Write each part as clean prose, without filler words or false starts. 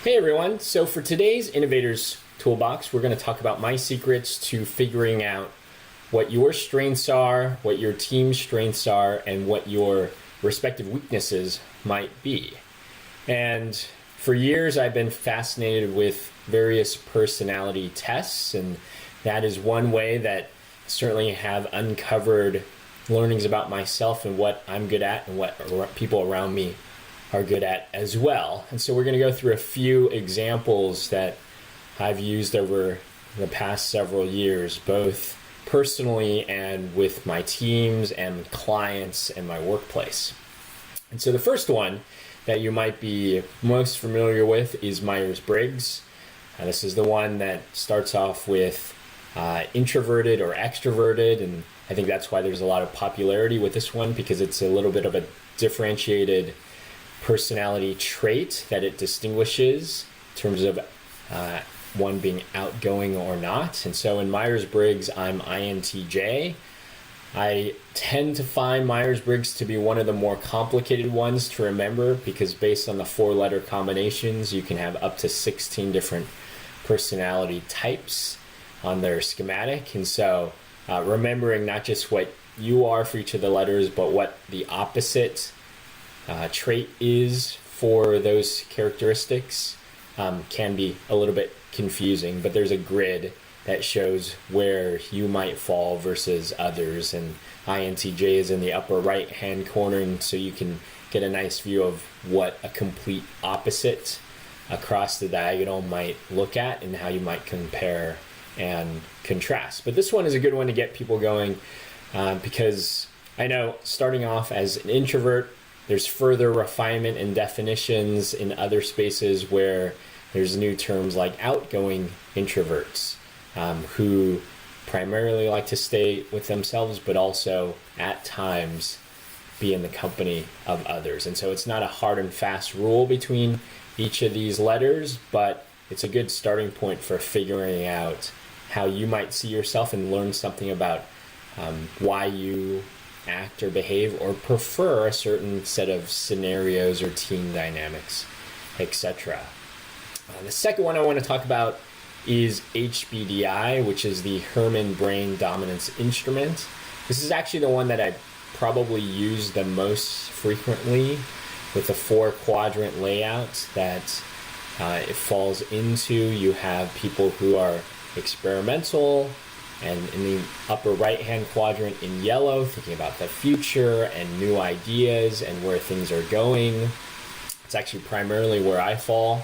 Hey everyone, so for today's Innovator's Toolbox, we're going to talk about my secrets to figuring out what your strengths are, what your team's strengths are, and what your respective weaknesses might be. And for years I've been fascinated with various personality tests, and that is one way that I certainly have uncovered learnings about myself and what I'm good at and what people around me are good at as well. And so we're going to go through a few examples that I've used over the past several years, both personally and with my teams and clients and my workplace. And so the first one that you might be most familiar with is Myers-Briggs. This is the one that starts off with introverted or extroverted, and I think that's why there's a lot of popularity with this one, because it's a little bit of a differentiated personality trait that it distinguishes in terms of one being outgoing or not. And so in Myers-Briggs, I'm INTJ. I tend to find Myers-Briggs to be one of the more complicated ones to remember, because based on the 4-letter combinations, you can have up to 16 different personality types on their schematic. And so remembering not just what you are for each of the letters, but what the opposite trait is for those characteristics can be a little bit confusing, but there's a grid that shows where you might fall versus others, and INTJ is in the upper right hand corner, and so you can get a nice view of what a complete opposite across the diagonal might look at and how you might compare and contrast. But this one is a good one to get people going because I know starting off as an introvert, there's further refinement and definitions in other spaces where there's new terms like outgoing introverts who primarily like to stay with themselves, but also at times be in the company of others. And so it's not a hard and fast rule between each of these letters, but it's a good starting point for figuring out how you might see yourself and learn something about why you act or behave or prefer a certain set of scenarios or team dynamics, etc. The second one I want to talk about is HBVI, which is the Herman Brain Dominance Instrument. This is actually the one that I probably use the most frequently with the 4-quadrant layout that it falls into. You have people who are experimental, and in the upper right-hand quadrant in yellow, thinking about the future and new ideas and where things are going. It's actually primarily where I fall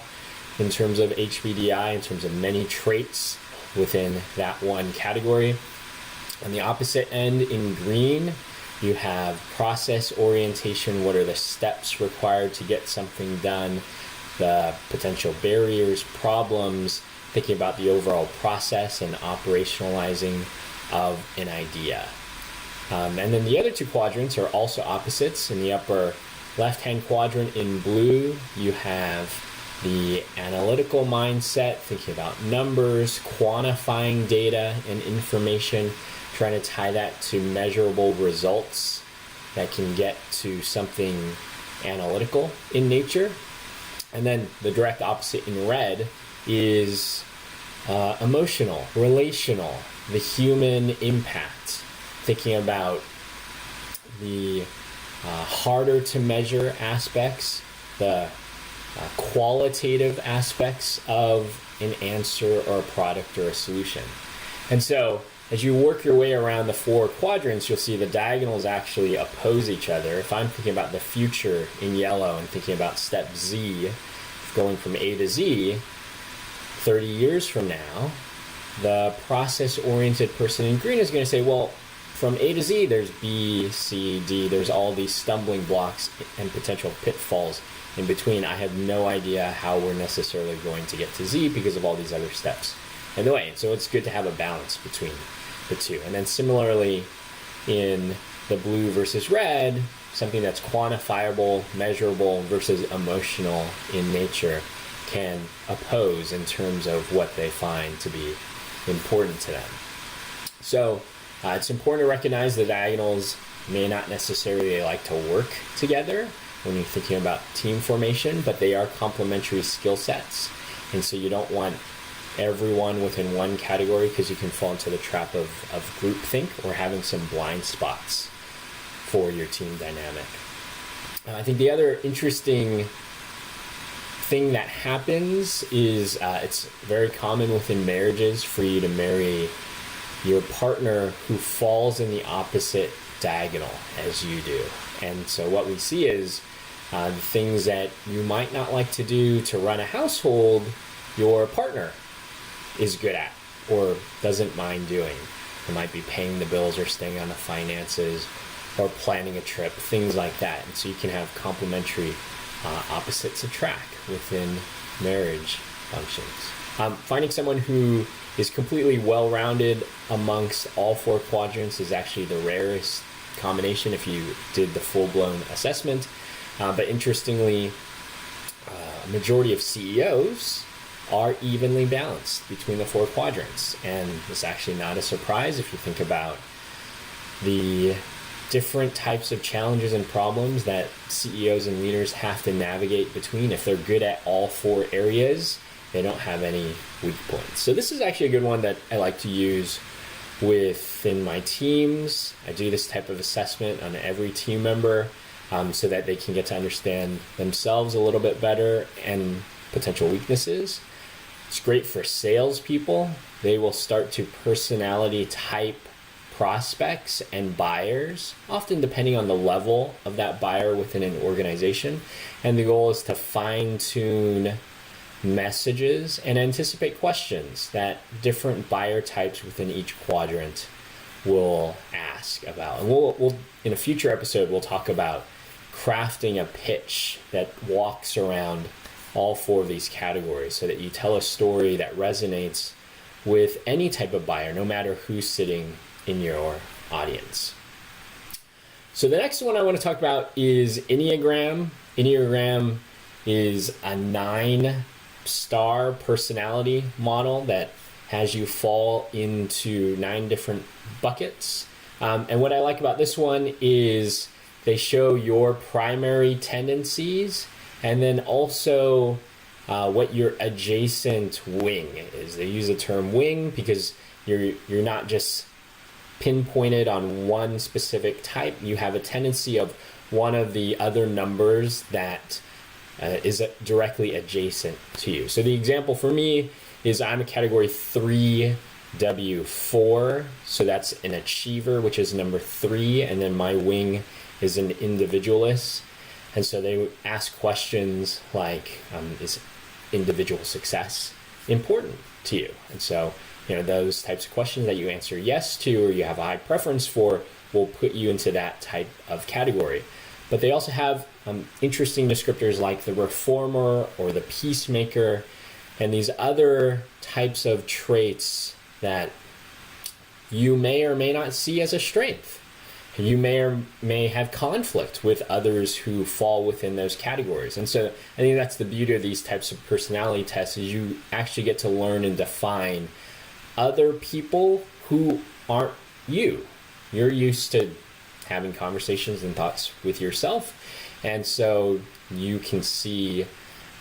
in terms of HBVI, in terms of many traits within that one category. On the opposite end in green, you have process orientation. What are the steps required to get something done? The potential barriers, problems, thinking about the overall process and operationalizing of an idea. And then the other 2 quadrants are also opposites. In the upper left-hand quadrant in blue, you have the analytical mindset, thinking about numbers, quantifying data and information, trying to tie that to measurable results that can get to something analytical in nature. And then the direct opposite in red is emotional, relational, the human impact, thinking about the harder to measure aspects, the qualitative aspects of an answer or a product or a solution. And so as you work your way around the 4 quadrants, you'll see the diagonals actually oppose each other. If I'm thinking about the future in yellow and thinking about step Z, going from A to Z, 30 years from now, the process-oriented person in green is going to say, well, from A to Z, there's B, C, D, there's all these stumbling blocks and potential pitfalls in between. I have no idea how we're necessarily going to get to Z because of all these other steps in the way. So it's good to have a balance between the two. And then similarly, in the blue versus red, something that's quantifiable, measurable versus emotional in nature can oppose in terms of what they find to be important to them. So it's important to recognize the diagonals may not necessarily like to work together, when you're thinking about team formation, but they are complementary skill sets. And so you don't want everyone within one category, because you can fall into the trap of groupthink or having some blind spots for your team dynamic. I think the other interesting thing that happens is it's very common within marriages for you to marry your partner who falls in the opposite diagonal as you do. And so what we see is the things that you might not like to do to run a household, your partner is good at or doesn't mind doing. It might be paying the bills or staying on the finances or planning a trip, things like that. And so you can have complementary opposites attract within marriage functions. Finding someone who is completely well-rounded amongst all four quadrants is actually the rarest combination if you did the full-blown assessment. But interestingly, a majority of CEOs are evenly balanced between the four quadrants. And it's actually not a surprise if you think about the different types of challenges and problems that CEOs and leaders have to navigate between. If they're good at all four areas, they don't have any weak points. So this is actually a good one that I like to use within my teams. I do this type of assessment on every team member so that they can get to understand themselves a little bit better and potential weaknesses. It's great for salespeople. They will start to personality type prospects and buyers, often depending on the level of that buyer within an organization. And the goal is to fine-tune messages and anticipate questions that different buyer types within each quadrant will ask about. And we'll in a future episode, we'll talk about crafting a pitch that walks around all four of these categories so that you tell a story that resonates with any type of buyer, no matter who's sitting in your audience. So the next one I want to talk about is Enneagram. Enneagram is a 9-star personality model that has you fall into 9 different buckets. And what I like about this one is they show your primary tendencies and then also what your adjacent wing is. They use the term wing because you're not just pinpointed on one specific type. You have a tendency of one of the other numbers that is directly adjacent to you. So the example for me is I'm a category 3W4. So that's an achiever, which is number 3. And then my wing is an individualist. And so they would ask questions like, is individual success important to you? And so, those types of questions that you answer yes to or you have a high preference for will put you into that type of category. But they also have interesting descriptors like the reformer or the peacemaker and these other types of traits that you may or may not see as a strength. You may or may have conflict with others who fall within those categories. And so I think that's the beauty of these types of personality tests is you actually get to learn and define other people who aren't you. You're used to having conversations and thoughts with yourself. And so you can see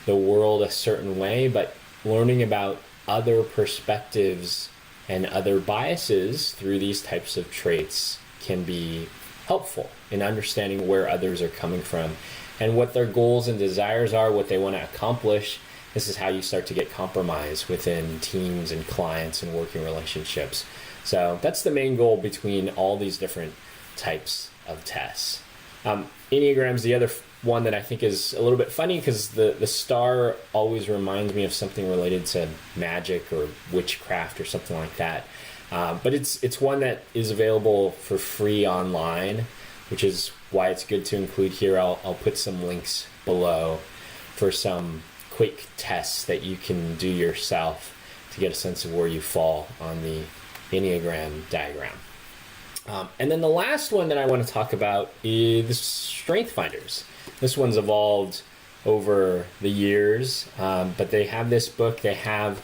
the world a certain way, but learning about other perspectives and other biases through these types of traits can be helpful in understanding where others are coming from and what their goals and desires are, what they want to accomplish. This is how you start to get compromise within teams and clients and working relationships. So that's the main goal between all these different types of tests. Enneagram's the other one that I think is a little bit funny because the star always reminds me of something related to magic or witchcraft or something like that. But it's one that is available for free online, which is why it's good to include here. I'll put some links below for some quick tests that you can do yourself to get a sense of where you fall on the Enneagram diagram. And then the last one that I want to talk about is Strength Finders. This one's evolved over the years, but they have this book. They have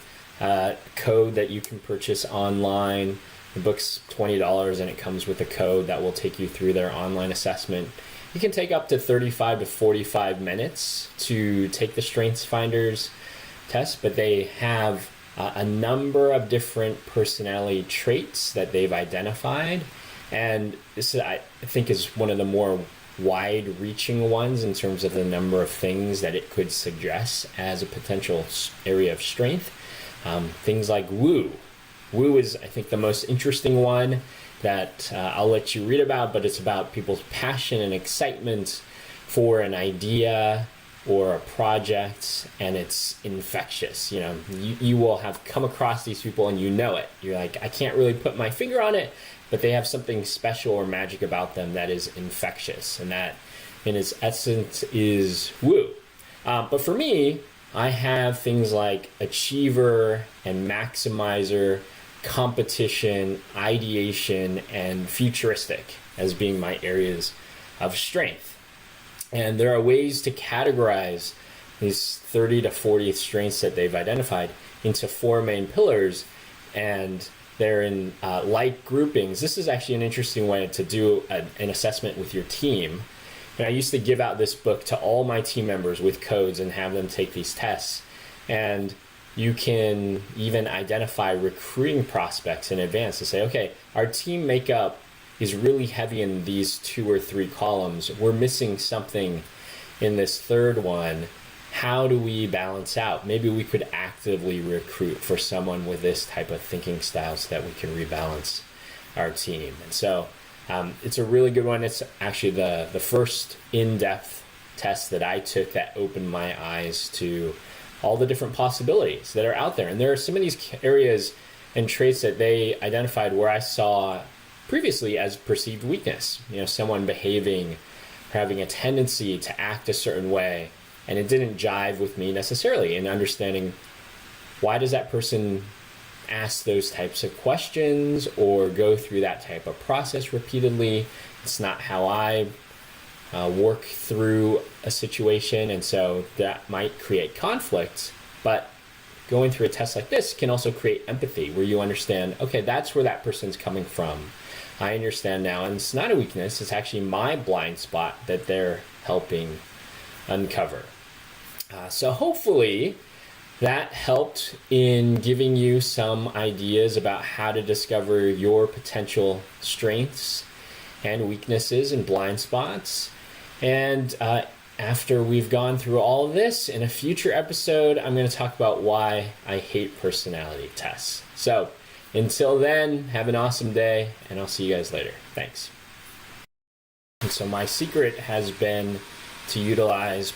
code that you can purchase online. The book's $20 and it comes with a code that will take you through their online assessment. it can take up to 35 to 45 minutes to take the Strengths Finders test, but they have a number of different personality traits that they've identified. And this, I think, is one of the more wide-reaching ones in terms of the number of things that it could suggest as a potential area of strength. Things like woo. Woo is, I think, the most interesting one that I'll let you read about, but it's about people's passion and excitement for an idea or a project, and it's infectious. You will have come across these people and you know it. You're like, I can't really put my finger on it, but they have something special or magic about them that is infectious, and that in its essence is woo. But for me, I have things like achiever and maximizer, competition, ideation, and futuristic as being my areas of strength. And there are ways to categorize these 30 to 40 strengths that they've identified into 4 main pillars, and they're in like groupings. This is actually an interesting way to do an assessment with your team. And I used to give out this book to all my team members with codes and have them take these tests. And you can even identify recruiting prospects in advance to say, okay, our team makeup is really heavy in these 2 or 3 columns. We're missing something in this third one. How do we balance out? Maybe we could actively recruit for someone with this type of thinking style so that we can rebalance our team. And so it's a really good one. It's actually the first in-depth test that I took that opened my eyes to all the different possibilities that are out there. And there are some of these areas and traits that they identified where I saw previously as perceived weakness. Someone behaving, having a tendency to act a certain way, and it didn't jive with me necessarily in understanding why does that person ask those types of questions or go through that type of process repeatedly. It's not how I work through a situation, and so that might create conflict. But going through a test like this can also create empathy, where you understand, okay, that's where that person's coming from. I understand now, and it's not a weakness, it's actually my blind spot that they're helping uncover. So hopefully that helped in giving you some ideas about how to discover your potential strengths and weaknesses and blind spots. And after we've gone through all of this, in a future episode, I'm going to talk about why I hate personality tests. So until then, have an awesome day, and I'll see you guys later. Thanks. And so my secret has been to utilize